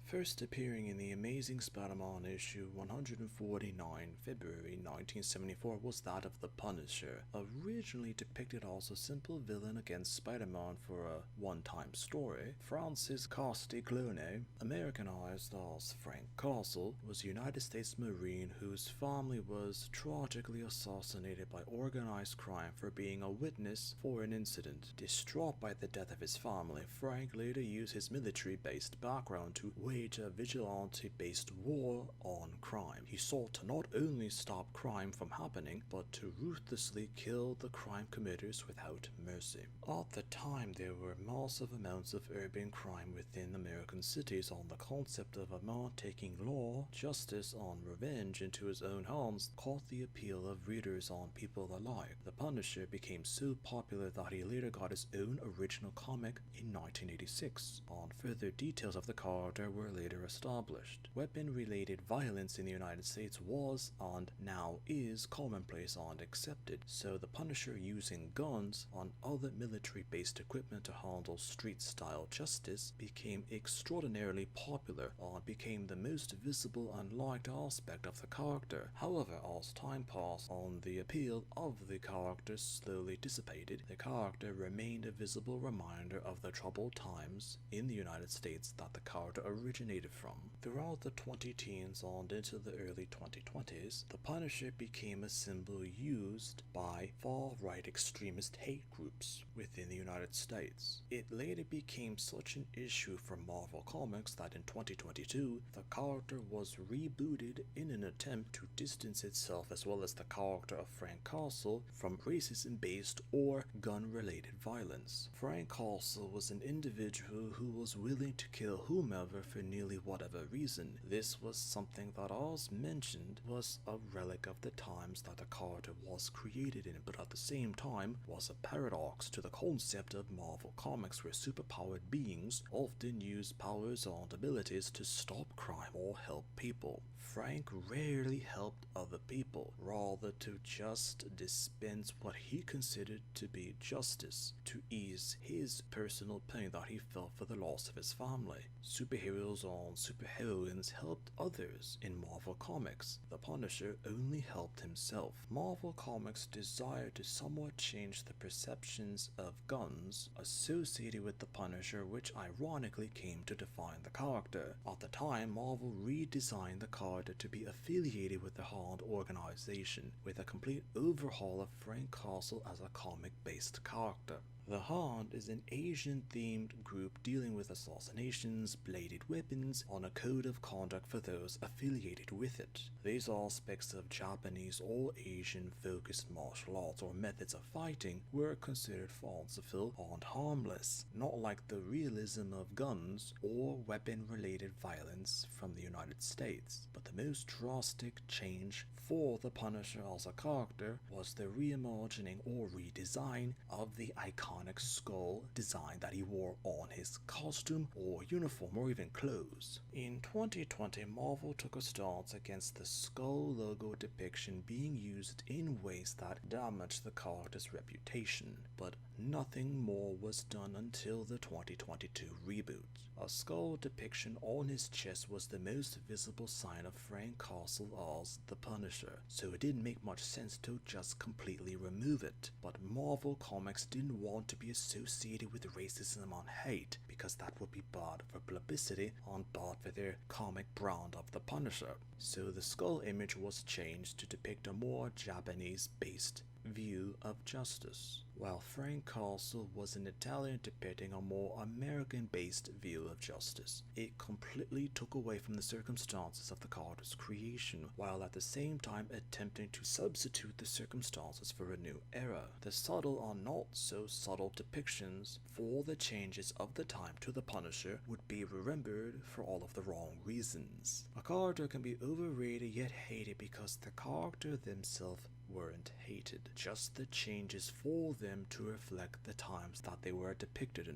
First appearing in the Amazing Spider-Man issue 149, February 1974, was that of the Punisher, originally depicted as a simple villain against Spider-Man for a one-time story. Francis Castiglione, Americanized as Frank Castle, was a United States Marine whose family was tragically assassinated by organized crime for being a witness for an incident. Distraught by the death of his family, Frank later used his military-based background to wage a vigilante-based war on crime. He sought to not only stop crime from happening, but to ruthlessly kill the crime committers without mercy. At the time, there were massive amounts of urban crime within American cities, and the concept of a man taking law, justice, and revenge into his own hands caught the appeal of readers and people alike. The Punisher became so popular that he later got his own original comic in 1986, and further details of the character were later established. Weapon-related violence in the United States was, and now is, commonplace and accepted, so the Punisher using guns and other military-based equipment to handle street-style justice became extraordinarily popular and became the most visible and liked aspect of the character. However, as time passed and the appeal of the character slowly dissipated, the character remained a visible reminder of the troubled times in the United States that the character originated from. Throughout the 2010s and into the early 2020s, the Punisher became a symbol used by far-right extremist hate groups within the United States. It later became such an issue for Marvel Comics that in 2022, the character was rebooted in an attempt to distance itself as well as the character of Frank Castle from racism-based or gun-related violence. Frank Castle was an individual who was willing to kill whomever for nearly whatever reason. This was something that, as mentioned, was a relic of the times that the character was created in, but at the same time was a paradox to the concept of Marvel Comics, where superpowered beings often use powers and abilities to stop crime or help people. Frank rarely helped other people, rather to just dispense what he considered to be justice, to ease his personal pain that he felt for the loss of his family. Superheroes and superheroines helped others in Marvel Comics. The Punisher only helped himself. Marvel Comics desired to somewhat change the perceptions of guns associated with the Punisher, which ironically came to define the character. At the time, Marvel redesigned the character to be affiliated with the Hand organization, with a complete overhaul of Frank Castle as a comic-based character. The Hand is an Asian-themed group dealing with assassinations, bladed weapons, and a code of conduct for those affiliated with it. These aspects of Japanese or Asian-focused martial arts or methods of fighting were considered fanciful and harmless, not like the realism of guns or weapon-related violence from the United States. But the most drastic change for the Punisher as a character was the reimagining or redesign of the iconic skull design that he wore on his costume or uniform or even clothes. In 2020, Marvel took a stance against the skull logo depiction being used in ways that damaged the character's reputation, but nothing more was done until the 2022 reboot. A skull depiction on his chest was the most visible sign of Frank Castle as the Punisher, so it didn't make much sense to just completely remove it. But Marvel Comics didn't want to be associated with racism and hate, because that would be bad for publicity and bad for their comic brand of the Punisher. So the skull image was changed to depict a more Japanese-based view of justice, while Frank Castle was an Italian depicting a more American-based view of justice. It completely took away from the circumstances of the character's creation, while at the same time attempting to substitute the circumstances for a new era. The subtle and not so subtle depictions for the changes of the time to the Punisher would be remembered for all of the wrong reasons. A character can be overrated yet hated because the character themselves weren't hated, just the changes for them to reflect the times that they were depicted in.